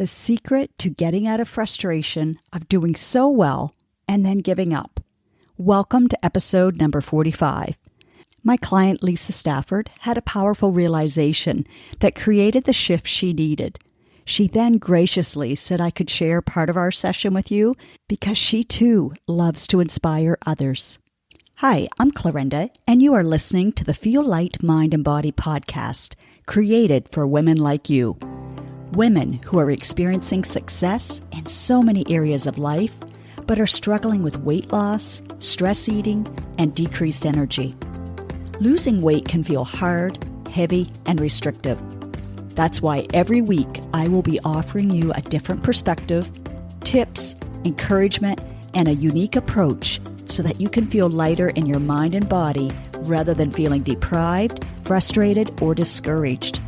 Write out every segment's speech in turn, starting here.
The secret to getting out of frustration of doing so well and then giving up. Welcome to episode number 45. My client Lisa Stafford had a powerful realization that created the shift she needed. She then graciously said I could share part of our session with you because she too loves to inspire others. Hi, I'm Clarinda, and you are listening to the Feel Light, Mind and Body podcast, created for women like you. Women who are experiencing success in so many areas of life, but are struggling with weight loss, stress eating, and decreased energy. Losing weight can feel hard, heavy, and restrictive. That's why every week I will be offering you a different perspective, tips, encouragement, and a unique approach so that you can feel lighter in your mind and body rather than feeling deprived, frustrated, or discouraged.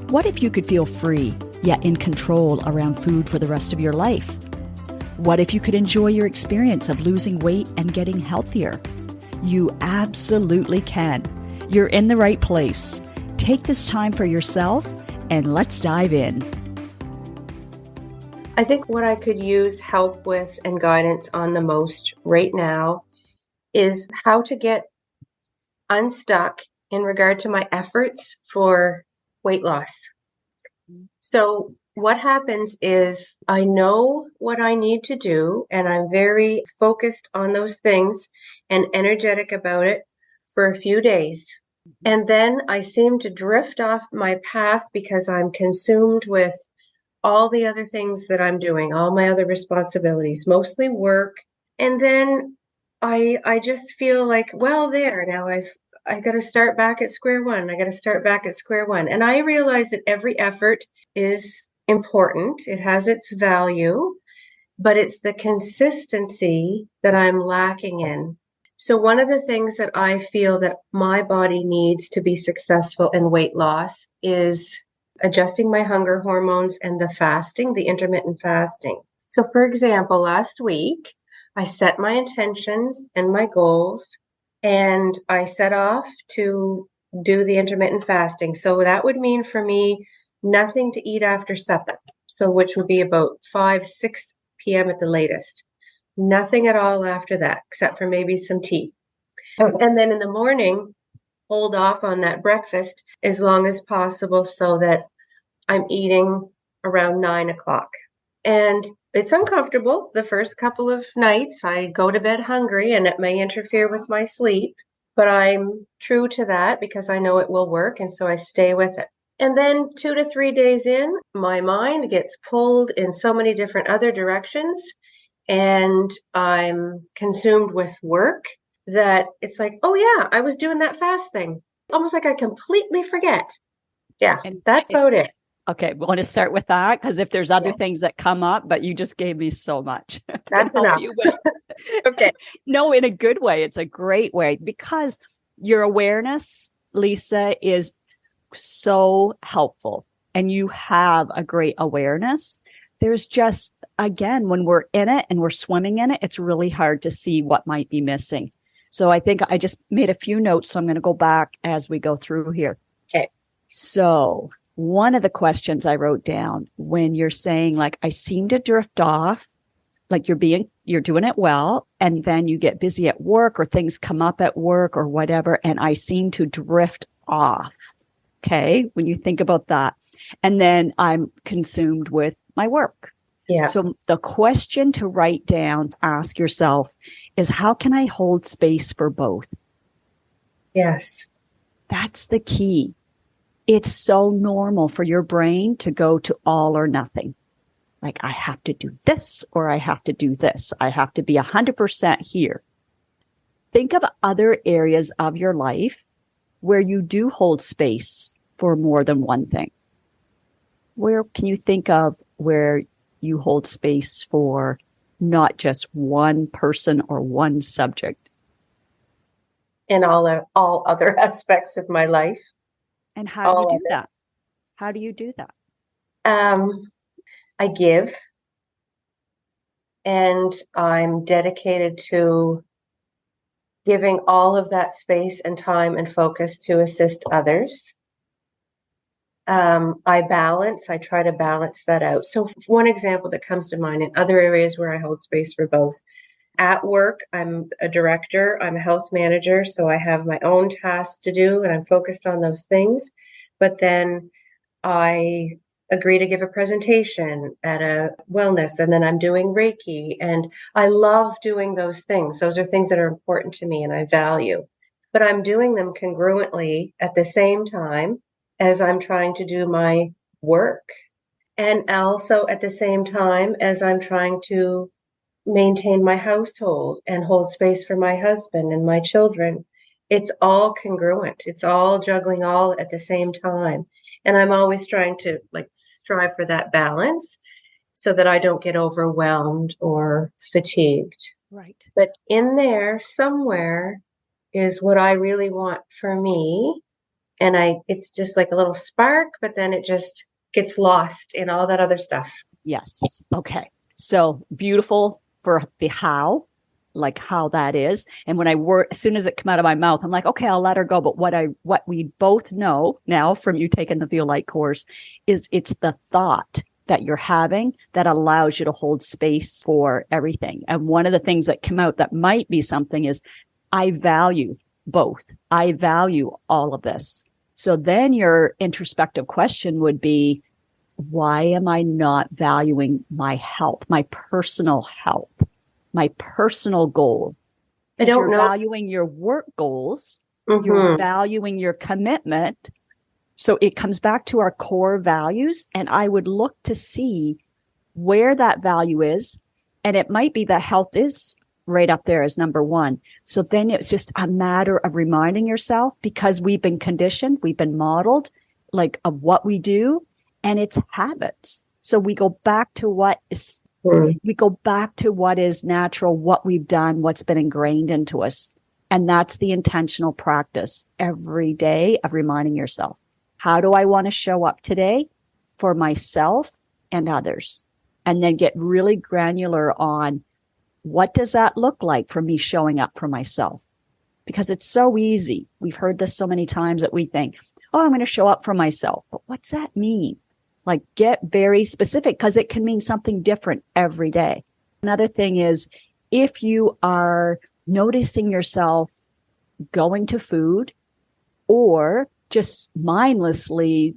What if you could feel free, yet in control around food for the rest of your life? What if you could enjoy your experience of losing weight and getting healthier? You absolutely can. You're in the right place. Take this time for yourself and let's dive in. I think what I could use help with and guidance on the most right now is how to get unstuck in regard to my efforts for weight loss. So what happens is I know what I need to do, and I'm very focused on those things and energetic about it for a few days. And then I seem to drift off my path because I'm consumed with all the other things that I'm doing, all my other responsibilities, mostly work. And then I just feel like, well, there, now I got to start back at square one. And I realize that every effort is important. It has its value, but it's the consistency that I'm lacking in. So one of the things that I feel that my body needs to be successful in weight loss is adjusting my hunger hormones and the intermittent fasting. So for example, last week, I set my intentions and my goals, and I set off to do the intermittent fasting. So that would mean for me, nothing to eat after supper. So which would be about 6 p.m. at the latest. Nothing at all after that, except for maybe some tea. And then in the morning, hold off on that breakfast as long as possible so that I'm eating around 9 o'clock. And it's uncomfortable. The first couple of nights, I go to bed hungry and it may interfere with my sleep, but I'm true to that because I know it will work. And so I stay with it. And then 2 to 3 days in, my mind gets pulled in so many different other directions. And I'm consumed with work that it's like, oh yeah, I was doing that fast thing. Almost like I completely forget. Yeah, that's about it. Okay, we want to start with that because if there's other things that come up, but you just gave me so much. That's enough. Okay. No, in a good way. It's a great way because your awareness, Lisa, is so helpful and you have a great awareness. There's just, again, when we're in it and we're swimming in it, it's really hard to see what might be missing. So I think I just made a few notes. So I'm going to go back as we go through here. Okay. So one of the questions I wrote down when you're saying like, I seem to drift off, like you're doing it well. And then you get busy at work or things come up at work or whatever. And I seem to drift off. Okay. When you think about that, and then I'm consumed with my work. Yeah. So the question to write down, ask yourself is how can I hold space for both? Yes. That's the key. It's so normal for your brain to go to all or nothing. Like I have to do this or I have to do this. I have to be 100% here. Think of other areas of your life where you do hold space for more than one thing. Where can you think of where you hold space for not just one person or one subject? In all other aspects of my life. And how do you do that? How do you do that? I give, and I'm dedicated to giving all of that space and time and focus to assist others. I try to balance that out. So one example that comes to mind in other areas where I hold space for both. At work, I'm a director, I'm a health manager, so I have my own tasks to do and I'm focused on those things. But then I agree to give a presentation at a wellness, and then I'm doing Reiki, and I love doing those things. Those are things that are important to me and I value. But I'm doing them congruently at the same time as I'm trying to do my work, and also at the same time as I'm trying to maintain my household and hold space for my husband and my children. It's all congruent. It's all juggling all at the same time. And I'm always trying to strive for that balance so that I don't get overwhelmed or fatigued. Right. But in there somewhere is what I really want for me. And it's just like a little spark, but then it just gets lost in all that other stuff. Yes. Okay. So beautiful for the how, like how that is. And when as soon as it came out of my mouth, I'm like, okay, I'll let her go. But what we both know now from you taking the Feel Light course is it's the thought that you're having that allows you to hold space for everything. And one of the things that come out that might be something is I value both. I value all of this. So then your introspective question would be, why am I not valuing my health, my personal health, my personal goal? I don't You're know. valuing your work goals. You're valuing your commitment. So it comes back to our core values. And I would look to see where that value is. And it might be that health is right up there as number one. So then it's just a matter of reminding yourself, because we've been conditioned, we've been modeled of what we do, and it's habits. So we go back to what is natural, what we've done, what's been ingrained into us. And that's the intentional practice every day of reminding yourself, how do I want to show up today for myself and others? And then get really granular on, what does that look like for me showing up for myself? Because it's so easy. We've heard this so many times that we think, oh, I'm going to show up for myself. But what's that mean? Get very specific, because it can mean something different every day. Another thing is, if you are noticing yourself going to food or just mindlessly,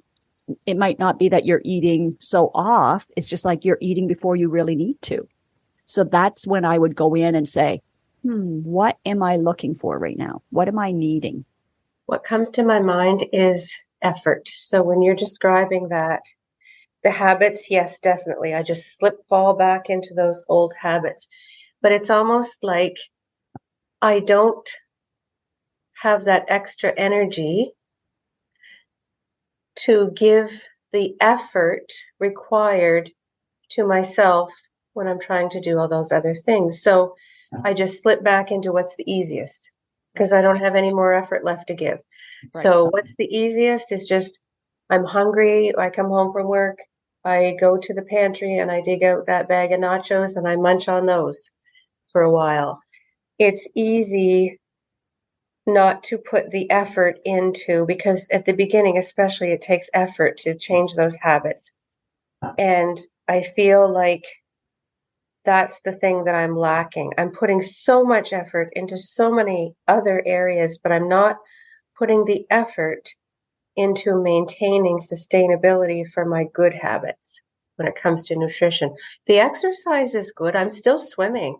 it might not be that you're eating so off. It's just like you're eating before you really need to. So that's when I would go in and say, what am I looking for right now? What am I needing? What comes to my mind is effort. So when you're describing that, the habits, yes, definitely. I just fall back into those old habits. But it's almost like I don't have that extra energy to give the effort required to myself when I'm trying to do all those other things. So I just slip back into what's the easiest, because I don't have any more effort left to give. Right. So what's the easiest is just, I'm hungry, I come home from work, I go to the pantry and I dig out that bag of nachos and I munch on those for a while. It's easy not to put the effort into, because at the beginning, especially, it takes effort to change those habits. And I feel like that's the thing that I'm lacking. I'm putting so much effort into so many other areas, but I'm not putting the effort into maintaining sustainability for my good habits when it comes to nutrition. The exercise is good. I'm still swimming.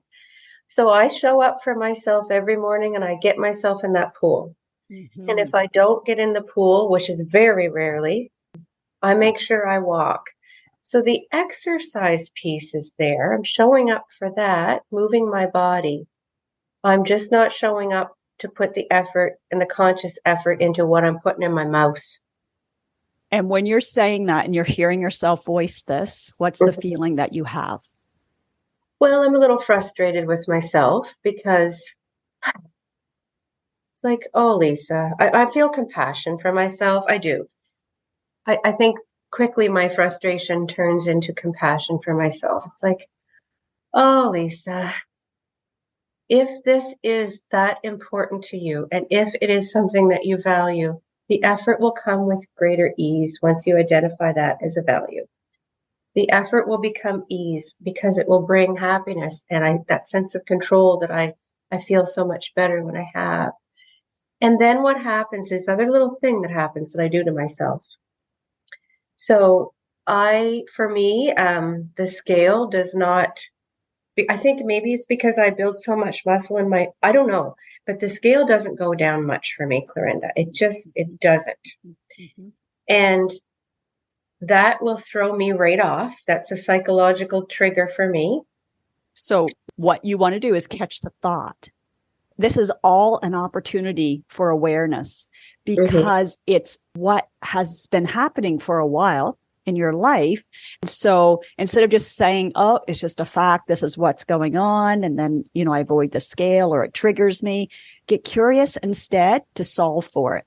So I show up for myself every morning and I get myself in that pool. Mm-hmm. And if I don't get in the pool, which is very rarely, I make sure I walk. So the exercise piece is there. I'm showing up for that, moving my body. I'm just not showing up to put the effort and the conscious effort into what I'm putting in my mouth. And when you're saying that and you're hearing yourself voice this, what's the feeling that you have? Well, I'm a little frustrated with myself, because it's like, oh, Lisa, I feel compassion for myself. I do. I think quickly my frustration turns into compassion for myself. It's like, oh, Lisa, if this is that important to you, and if it is something that you value, The effort will come with greater ease once you identify that as a value. The effort will become ease because it will bring happiness and that sense of control that I feel so much better when I have. And then what happens is other little thing that happens that I do to myself. So for me, the scale does not, I think maybe it's because I build so much muscle I don't know, but the scale doesn't go down much for me, Clarinda. It doesn't. Mm-hmm. And that will throw me right off. That's a psychological trigger for me. So what you want to do is catch the thought. This is all an opportunity for awareness because it's what has been happening for a while in your life. So instead of just saying, oh, it's just a fact, this is what's going on, and then, I avoid the scale or it triggers me, get curious instead to solve for it.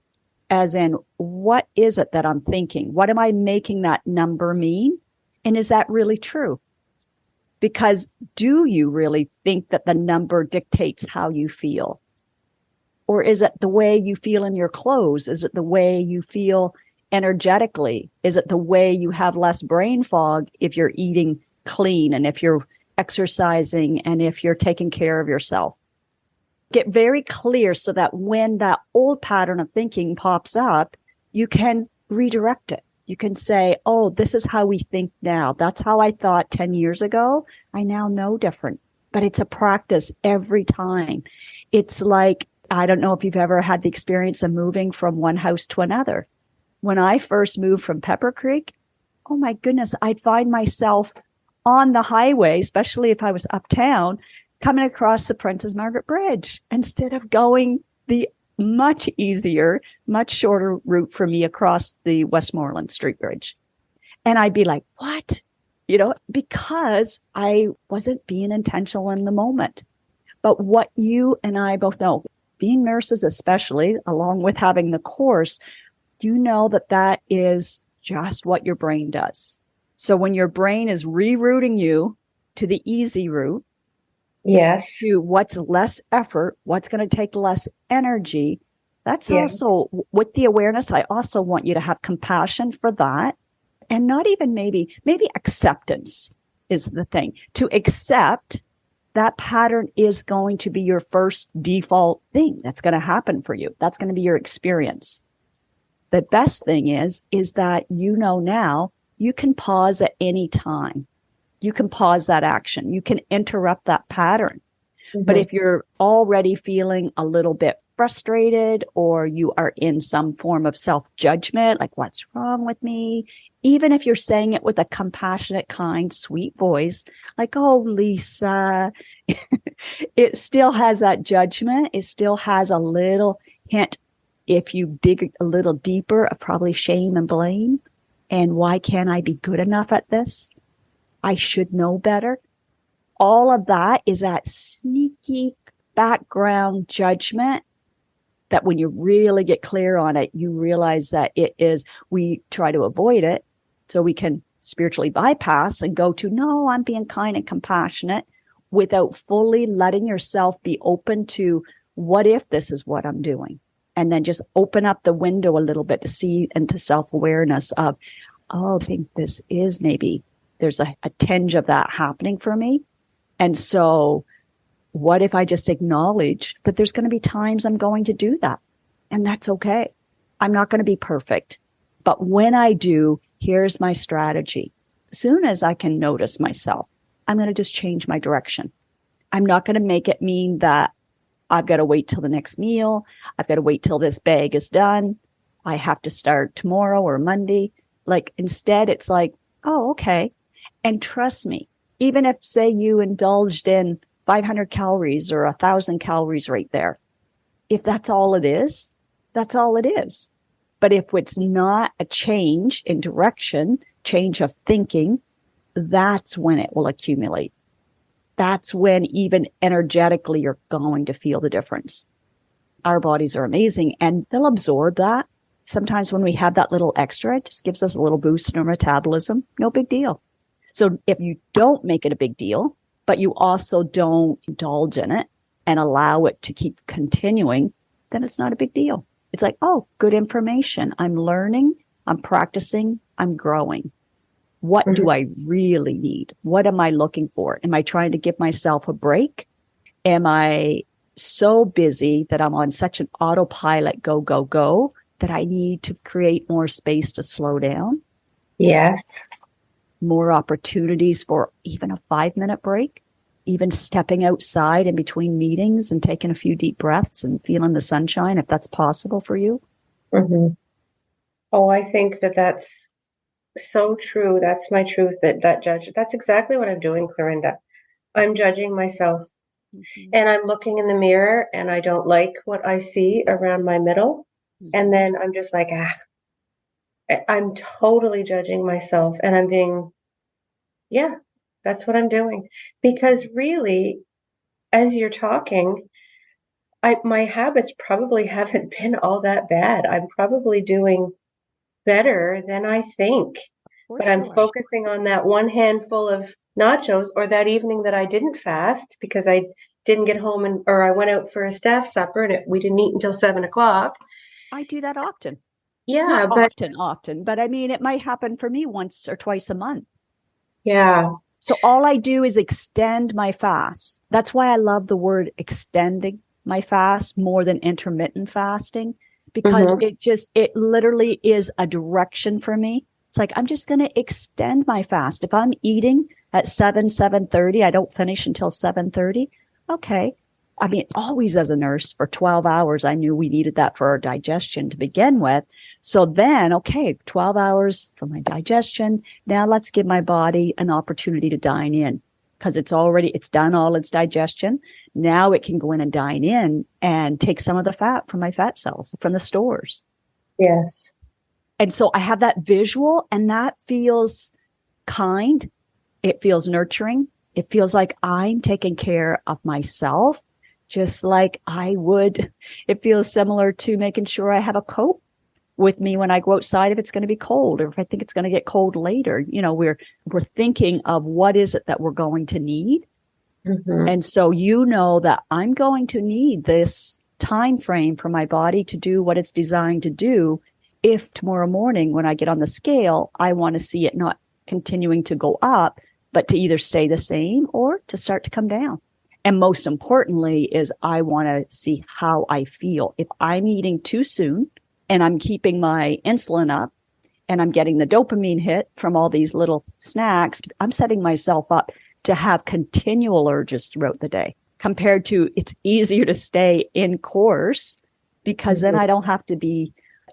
As in, what is it that I'm thinking? What am I making that number mean? And is that really true? Because do you really think that the number dictates how you feel? Or is it the way you feel in your clothes? Is it the way you feel energetically? Is it the way you have less brain fog if you're eating clean and if you're exercising and if you're taking care of yourself? Get very clear so that when that old pattern of thinking pops up, you can redirect it. You can say, oh, this is how we think now. That's how I thought 10 years ago. I now know different. But it's a practice every time. It's like, I don't know if you've ever had the experience of moving from one house to another. When I first moved from Pepper Creek, oh my goodness, I'd find myself on the highway, especially if I was uptown, coming across the Princess Margaret Bridge instead of going the much easier, much shorter route for me across the Westmoreland Street Bridge. And I'd be like, what? Because I wasn't being intentional in the moment. But what you and I both know, being nurses especially, along with having the course, that is just what your brain does. So when your brain is rerouting you to the easy route, yes, to what's less effort, what's going to take less energy. That's also with the awareness. I also want you to have compassion for that. And not even maybe acceptance is the thing. To accept that pattern is going to be your first default thing that's going to happen for you. That's going to be your experience. The best thing is that now you can pause at any time. You can pause that action. You can interrupt that pattern. Mm-hmm. But if you're already feeling a little bit frustrated or you are in some form of self-judgment, like what's wrong with me? Even if you're saying it with a compassionate, kind, sweet voice, like, oh, Lisa, it still has that judgment. It still has a little hint, if you dig a little deeper, of probably shame and blame. And why can't I be good enough at this? I should know better. All of that is that sneaky background judgment that when you really get clear on it, you realize that we try to avoid it so we can spiritually bypass and go to, no, I'm being kind and compassionate without fully letting yourself be open to what if this is what I'm doing? And then just open up the window a little bit to see into self-awareness of, oh, I think this is maybe there's a tinge of that happening for me. And so what if I just acknowledge that there's going to be times I'm going to do that? And that's okay. I'm not going to be perfect. But when I do, here's my strategy. As soon as I can notice myself, I'm going to just change my direction. I'm not going to make it mean that I've got to wait till the next meal. I've got to wait till this bag is done. I have to start tomorrow or Monday. Instead, it's like, oh, okay. And trust me, even if, say, you indulged in 500 calories or 1,000 calories right there, if that's all it is, that's all it is. But if it's not a change in direction, change of thinking, that's when it will accumulate. That's when even energetically you're going to feel the difference. Our bodies are amazing and they'll absorb that. Sometimes when we have that little extra, it just gives us a little boost in our metabolism. No big deal. So if you don't make it a big deal, but you also don't indulge in it and allow it to keep continuing, then it's not a big deal. It's like, oh, good information. I'm learning, I'm practicing, I'm growing. What do I really need? What am I looking for? Am I trying to give myself a break? Am I so busy that I'm on such an autopilot, go, go, go, that I need to create more space to slow down? Yes. More opportunities for even a 5-minute break, even stepping outside in between meetings and taking a few deep breaths and feeling the sunshine, if that's possible for you. Mm-hmm. Oh, I think that that's so true. That's my truth. That's exactly what I'm doing, Clarinda. I'm judging myself, Mm-hmm. and I'm looking in the mirror and I don't like what I see around my middle. Mm-hmm. And then I'm just like, I'm totally judging myself, and I'm being, yeah, that's what I'm doing. Because really, as you're talking, my habits probably haven't been all that bad. I'm probably doing better than I think. For But I'm sure. focusing on that one handful of nachos, or that evening that I didn't fast because I didn't get home, or I went out for a staff supper and we didn't eat until 7 o'clock. I do that often. Not Yeah, but often, but I mean, it might happen for me once or twice a month. yeah. So all I do is extend my fast. That's why I love the word extending my fast more than intermittent fasting, because Mm-hmm. it literally is a direction for me. It's like, I'm just going to extend my fast. If I'm eating at 7:30, I don't finish until 7:30. Okay. I mean, always as a nurse for 12 hours, I knew we needed that for our digestion to begin with. So then, okay, 12 hours for my digestion. Now let's give my body an opportunity to dine in, because it's done all its digestion. Now it can go in and dine in and take some of the fat from my fat cells from the stores. Yes. And so I have that visual, and that feels kind. It feels nurturing. It feels like I'm taking care of myself, just like I would. It feels similar to making sure I have a coat with me when I go outside if it's going to be cold, or if I think it's going to get cold later. We're thinking of what is it that we're going to need. Mm-hmm. And so that I'm going to need this time frame for my body to do what it's designed to do. If tomorrow morning when I get on the scale, I want to see it not continuing to go up, but to either stay the same or to start to come down. And most importantly is I want to see how I feel. If I'm eating too soon and I'm keeping my insulin up and I'm getting the dopamine hit from all these little snacks, I'm setting myself up to have continual urges throughout the day, compared to it's easier to stay in course, because then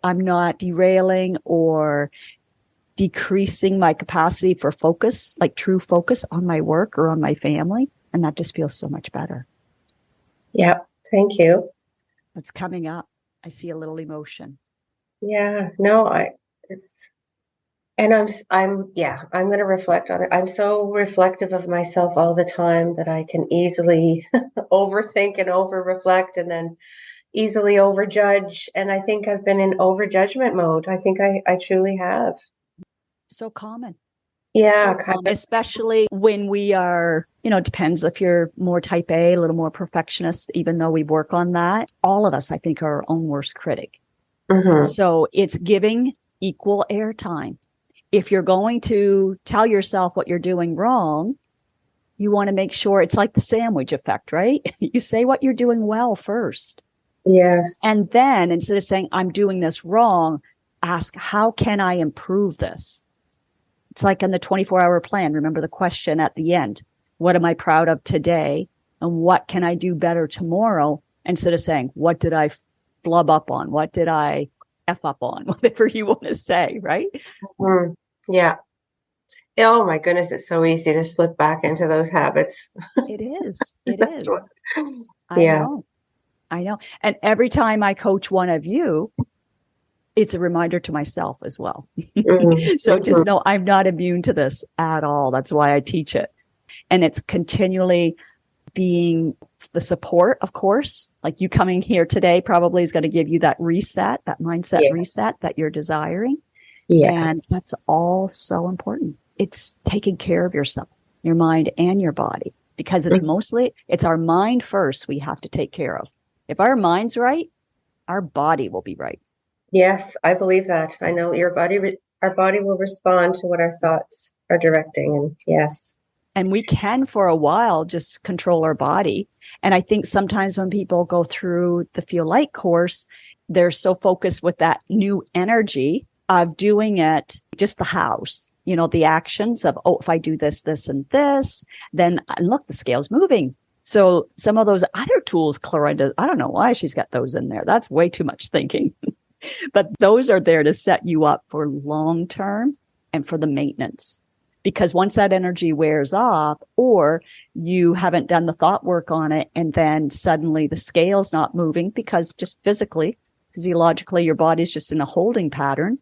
I'm not derailing or decreasing my capacity for focus, like true focus on my work or on my family. And that just feels so much better. Yeah. Thank you. What's coming up? I see a little emotion. Yeah. No, I'm going to reflect on it. I'm so reflective of myself all the time that I can easily overthink and over reflect, and then easily overjudge. And I think I've been in overjudgment mode. I think I truly have. So common. Yeah, So kind of. especially when we are, it depends if you're more type A, a little more perfectionist, even though we work on that. All of us, I think, are our own worst critic. Mm-hmm. So it's giving equal airtime. If you're going to tell yourself what you're doing wrong, you want to make sure it's like the sandwich effect, right? You say what you're doing well first. Yes. And then instead of saying, I'm doing this wrong, ask, how can I improve this? It's like in the 24-hour plan. Remember the question at the end, what am I proud of today? And what can I do better tomorrow? Instead of saying, what did I flub up on? What did I F up on? Whatever you want to say, right? Mm-hmm. Yeah. Oh my goodness, it's so easy to slip back into those habits. It is. It That's is. what, I yeah. know. And every time I coach one of you, it's a reminder to myself as well. Mm-hmm. So just know I'm not immune to this at all. That's why I teach it. And it's continually being the support, of course. Like you coming here today probably is going to give you that reset, that mindset reset that you're desiring. Yeah. And that's all so important. It's taking care of yourself, your mind and your body, because it's our mind first we have to take care of. If our mind's right, our body will be right. Yes, I believe that. I know our body will respond to what our thoughts are directing. And yes. And we can, for a while, just control our body. And I think sometimes when people go through the Feel Light course, they're so focused with that new energy of doing it, just the hows, the actions of, oh, if I do this, this, and this, then look, the scale's moving. So some of those other tools, Clarinda, I don't know why she's got those in there. That's way too much thinking. But those are there to set you up for long term and for the maintenance. Because once that energy wears off, or you haven't done the thought work on it, and then suddenly the scale's not moving because just physically, physiologically, your body's just in a holding pattern.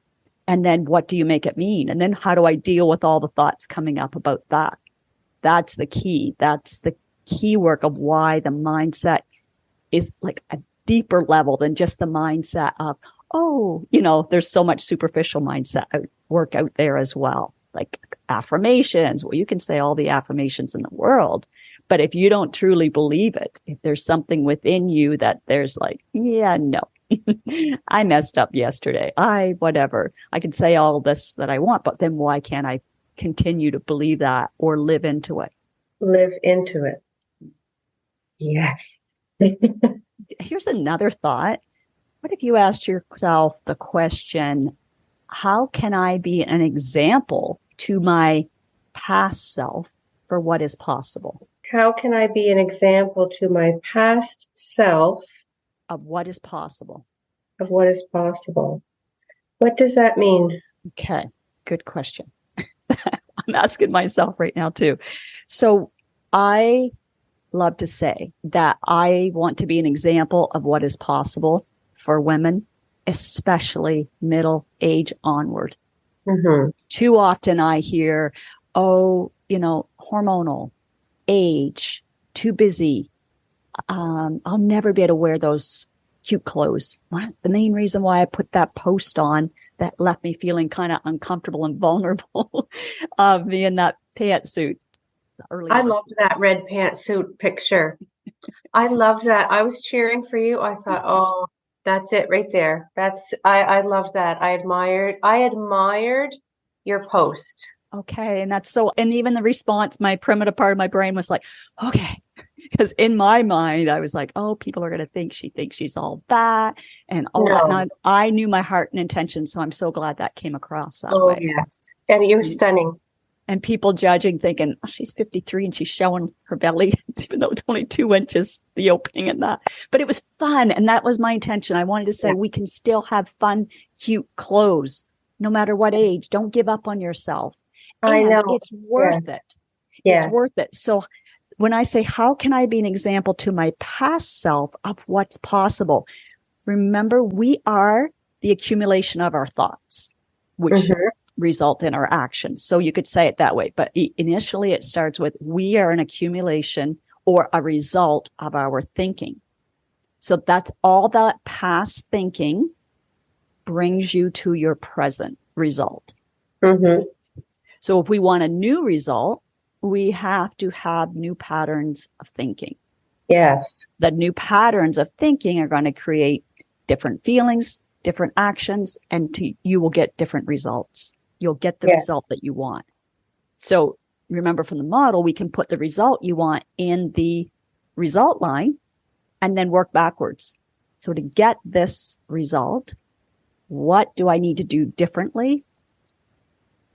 And then what do you make it mean? And then how do I deal with all the thoughts coming up about that? That's the key. That's the key work of why the mindset is like a deeper level than just the mindset of, oh, there's so much superficial mindset work out there as well. Like affirmations. Well, you can say all the affirmations in the world, but if you don't truly believe it, if there's something within you that there's like, yeah, no, I messed up yesterday. Whatever. I can say all this that I want, but then why can't I continue to believe that or live into it? Live into it. Yes. Here's another thought. What if you asked yourself the question, how can I be an example to my past self for what is possible? How can I be an example to my past self of what is possible? Of what is possible. What does that mean? Okay, good question. I'm asking myself right now too. So I love to say that I want to be an example of what is possible for women, especially middle age onward. Mm-hmm. Too often I hear, hormonal, age, too busy. I'll never be able to wear those cute clothes. The main reason why I put that post on that left me feeling kind of uncomfortable and vulnerable of me in that pantsuit. I loved that red pantsuit picture. I loved that. I was cheering for you. I thought, oh, that's it right there. I loved that. I admired your post. Okay. And even the response, my primitive part of my brain was like, okay. Because in my mind, I was like, oh, people are going to think she thinks she's all that and all that. And I knew my heart and intention. So I'm so glad that came across that way. Yes. And you're stunning. And people judging, thinking, oh, she's 53 and she's showing her belly, even though it's only 2 inches, the opening and that. But it was fun. And that was my intention. I wanted to say we can still have fun, cute clothes, no matter what age. Don't give up on yourself. I know. It's worth it. Yes. It's worth it. So when I say, how can I be an example to my past self of what's possible? Remember, we are the accumulation of our thoughts, which result in our actions. So you could say it that way. But initially, it starts with we are an accumulation or a result of our thinking. So that's all that past thinking brings you to your present result. Mm-hmm. So if we want a new result, we have to have new patterns of thinking. Yes. The new patterns of thinking are going to create different feelings, different actions, and you will get different results. You'll get the result that you want. So remember from the model, we can put the result you want in the result line and then work backwards. So to get this result, what do I need to do differently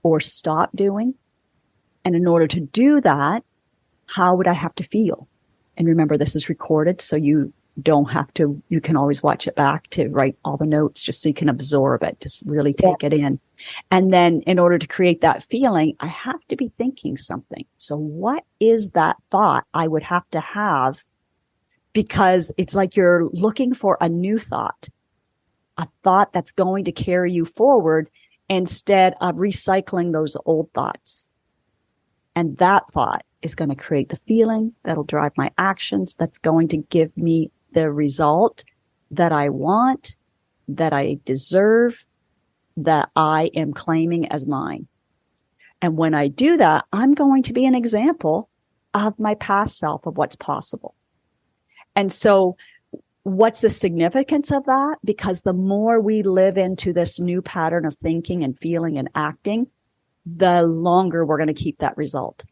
or stop doing? And in order to do that, how would I have to feel? And remember, this is recorded, so you don't have to, you can always watch it back to write all the notes just so you can absorb it, just really take it in. And then in order to create that feeling, I have to be thinking something. So what is that thought I would have to have? Because it's like you're looking for a new thought, a thought that's going to carry you forward instead of recycling those old thoughts. And that thought is going to create the feeling that'll drive my actions. That's going to give me the result that I want, that I deserve, that I am claiming as mine. And when I do that, I'm going to be an example of my past self of what's possible. And so what's the significance of that? Because the more we live into this new pattern of thinking and feeling and acting, the longer we're going to keep that result.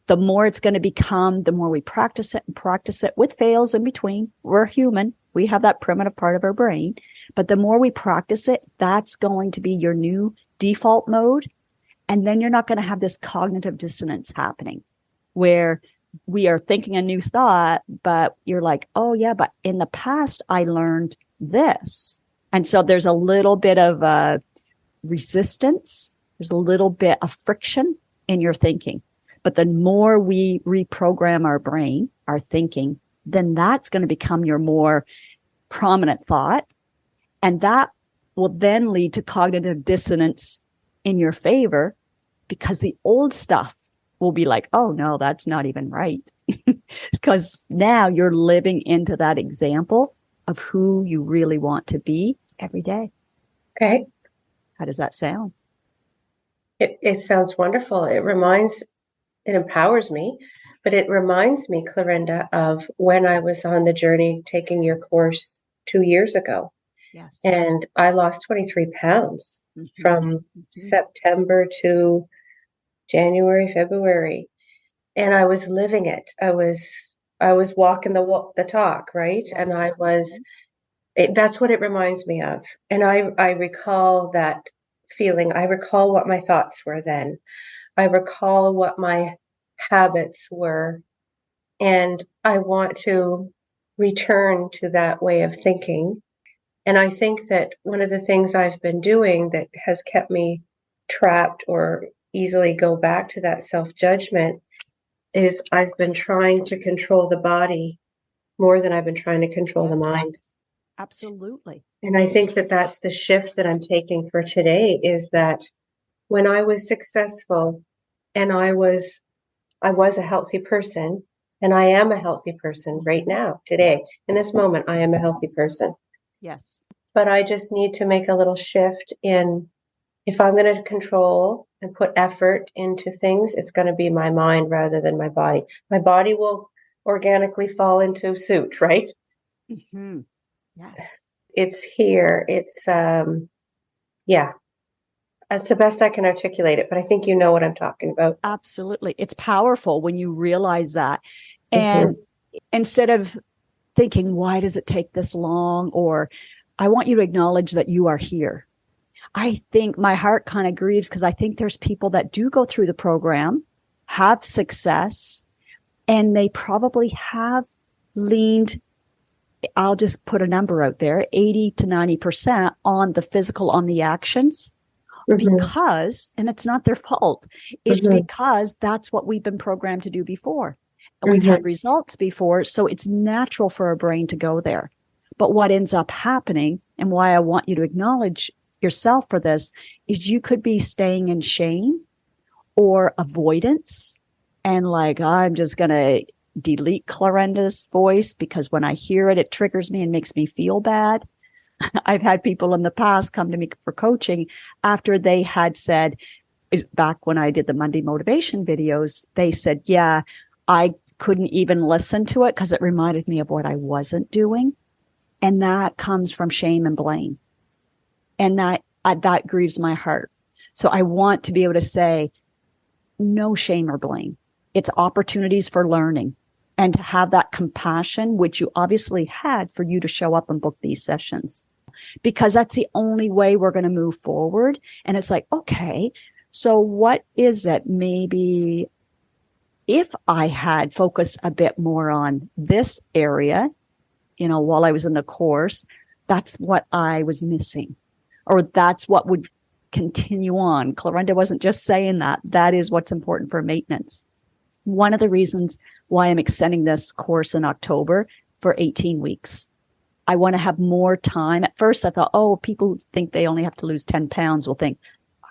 The more it's going to become, the more we practice it and practice it with fails in between. We're human. We have that primitive part of our brain. But the more we practice it, that's going to be your new default mode. And then you're not going to have this cognitive dissonance happening where we are thinking a new thought, but you're like, oh yeah, but in the past I learned this. And so there's a little bit of resistance. There's a little bit of friction in your thinking. But the more we reprogram our brain, our thinking, then that's going to become your more prominent thought. And that will then lead to cognitive dissonance in your favor because the old stuff will be like, oh no, that's not even right. Because now you're living into that example of who you really want to be every day. Okay. How does that sound? It sounds wonderful. It empowers me, but it reminds me, Clarinda, of when I was on the journey taking your course 2 years ago. Yes. And I lost 23 pounds from September to January, February. And I was living it. I was walking the talk, right? Yes. And that's what it reminds me of. And I recall that feeling. I recall what my thoughts were then. I recall what my habits were, and I want to return to that way of thinking. And I think that one of the things I've been doing that has kept me trapped or easily go back to that self-judgment is I've been trying to control the body more than I've been trying to control the mind. Absolutely. And I think that that's the shift that I'm taking for today is that when I was successful and I was a healthy person, and I am a healthy person right now, today, in this moment, I am a healthy person. Yes. But I just need to make a little shift in, if I'm going to control and put effort into things, it's going to be my mind rather than my body. My body will organically fall into suit, right? Mm-hmm. Yes. It's here. It's, yeah. That's the best I can articulate it, but I think you know what I'm talking about. Absolutely. It's powerful when you realize that. And instead of thinking, why does it take this long? Or I want you to acknowledge that you are here. I think my heart kind of grieves because I think there's people that do go through the program, have success, and they probably have leaned, I'll just put a number out there, 80 to 90% on the physical, on the actions. Because, and it's not their fault, it's because that's what we've been programmed to do before. And we've had results before, so it's natural for our brain to go there. But what ends up happening, and why I want you to acknowledge yourself for this, is you could be staying in shame or avoidance. And like, I'm just going to delete Clarinda's voice because when I hear it, it triggers me and makes me feel bad. I've had people in the past come to me for coaching after they had said, back when I did the Monday motivation videos, they said, yeah, I couldn't even listen to it because it reminded me of what I wasn't doing. And that comes from shame and blame. And that grieves my heart. So I want to be able to say, no shame or blame. It's opportunities for learning and to have that compassion, which you obviously had for you to show up and book these sessions. Because that's the only way we're going to move forward. And it's like, okay, so what is it? Maybe if I had focused a bit more on this area, while I was in the course, that's what I was missing, or that's what would continue on. Clarinda wasn't just saying that. That is what's important for maintenance. One of the reasons why I'm extending this course in October for 18 weeks. I want to have more time. At first, I thought, oh, people think they only have to lose 10 pounds will think,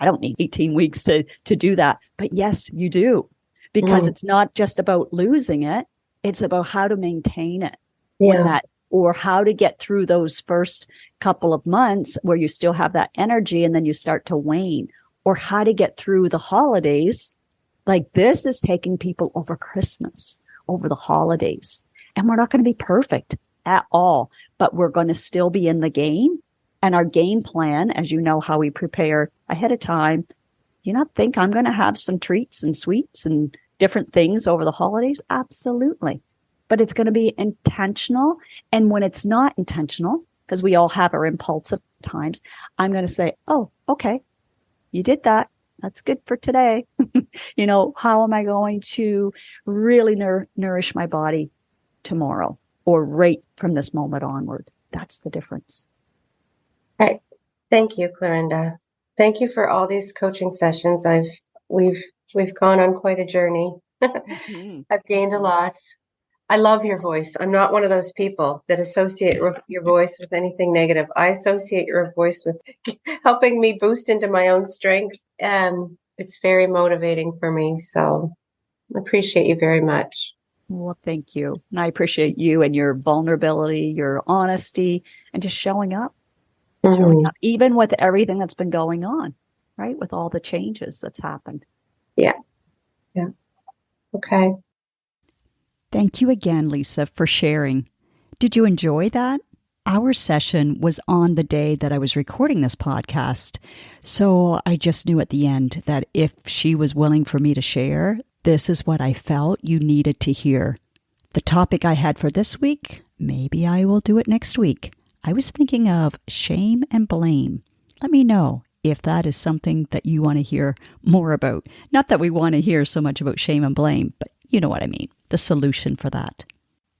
I don't need 18 weeks to do that. But yes, you do, because it's not just about losing it. It's about how to maintain it. Yeah. Or how to get through those first couple of months where you still have that energy and then you start to wane, or how to get through the holidays. Like this is taking people over Christmas, over the holidays. And we're not going to be perfect at all. but we're going to still be in the game. And our game plan, as you know, how we prepare ahead of time, you not think I'm going to have some treats and sweets and different things over the holidays? Absolutely. But it's going to be intentional. And when it's not intentional, because we all have our impulsive times, I'm going to say, oh, okay, you did that. That's good for today. How am I going to really nourish my body tomorrow or right from this moment onward? That's the difference. Right. Thank you, Clarinda. Thank you for all these coaching sessions. We've gone on quite a journey. Mm-hmm. I've gained a lot. I love your voice. I'm not one of those people that associate your voice with anything negative. I associate your voice with helping me boost into my own strength. It's very motivating for me. So I appreciate you very much. Well, thank you. And I appreciate you and your vulnerability, your honesty, and just showing up. Showing up, even with everything that's been going on, right? With all the changes that's happened. Yeah. Okay. Thank you again, Lisa, for sharing. Did you enjoy that? Our session was on the day that I was recording this podcast. So I just knew at the end that if she was willing for me to share, this is what I felt you needed to hear. The topic I had for this week, maybe I will do it next week. I was thinking of shame and blame. Let me know if that is something that you want to hear more about. Not that we want to hear so much about shame and blame, but you know what I mean, the solution for that.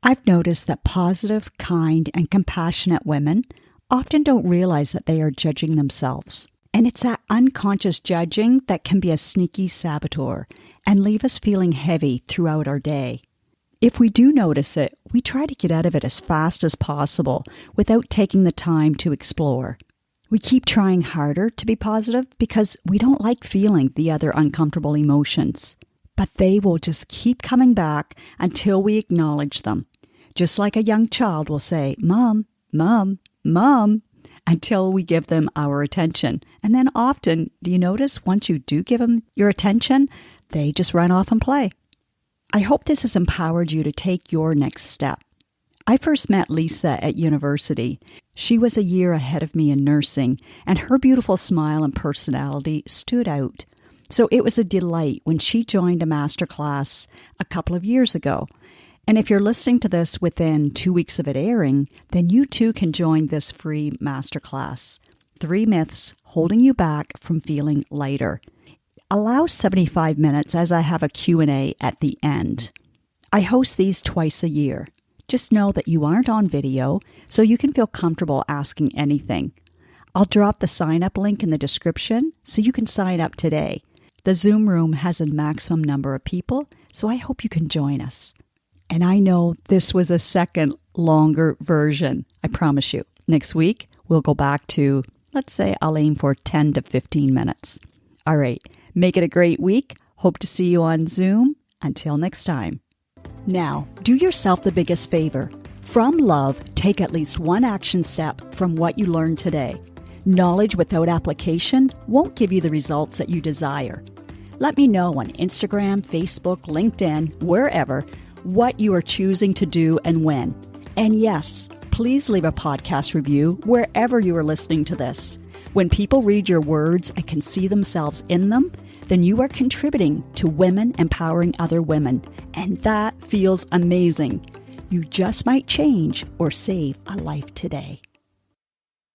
I've noticed that positive, kind, and compassionate women often don't realize that they are judging themselves. And it's that unconscious judging that can be a sneaky saboteur and leave us feeling heavy throughout our day. If we do notice it, we try to get out of it as fast as possible without taking the time to explore. We keep trying harder to be positive because we don't like feeling the other uncomfortable emotions. But they will just keep coming back until we acknowledge them. Just like a young child will say, Mom, Mom, Mom, until we give them our attention. And then often, do you notice once you do give them your attention, they just run off and play. I hope this has empowered you to take your next step. I first met Lisa at university. She was a year ahead of me in nursing, and her beautiful smile and personality stood out. So it was a delight when she joined a masterclass a couple of years ago. And if you're listening to this within 2 weeks of it airing, then you too can join this free masterclass. 3 myths holding you back from feeling lighter. Allow 75 minutes as I have a Q&A at the end. I host these twice a year. Just know that you aren't on video, so you can feel comfortable asking anything. I'll drop the sign-up link in the description so you can sign up today. The Zoom room has a maximum number of people, so I hope you can join us. And I know this was a second, longer version, I promise you. Next week, we'll go back to, let's say I'll aim for 10 to 15 minutes. All right. Make it a great week. Hope to see you on Zoom. Until next time. Now, do yourself the biggest favor. From love, take at least one action step from what you learned today. Knowledge without application won't give you the results that you desire. Let me know on Instagram, Facebook, LinkedIn, wherever, what you are choosing to do and when. And yes, please leave a podcast review wherever you are listening to this. When people read your words and can see themselves in them, then you are contributing to women empowering other women. And that feels amazing. You just might change or save a life today.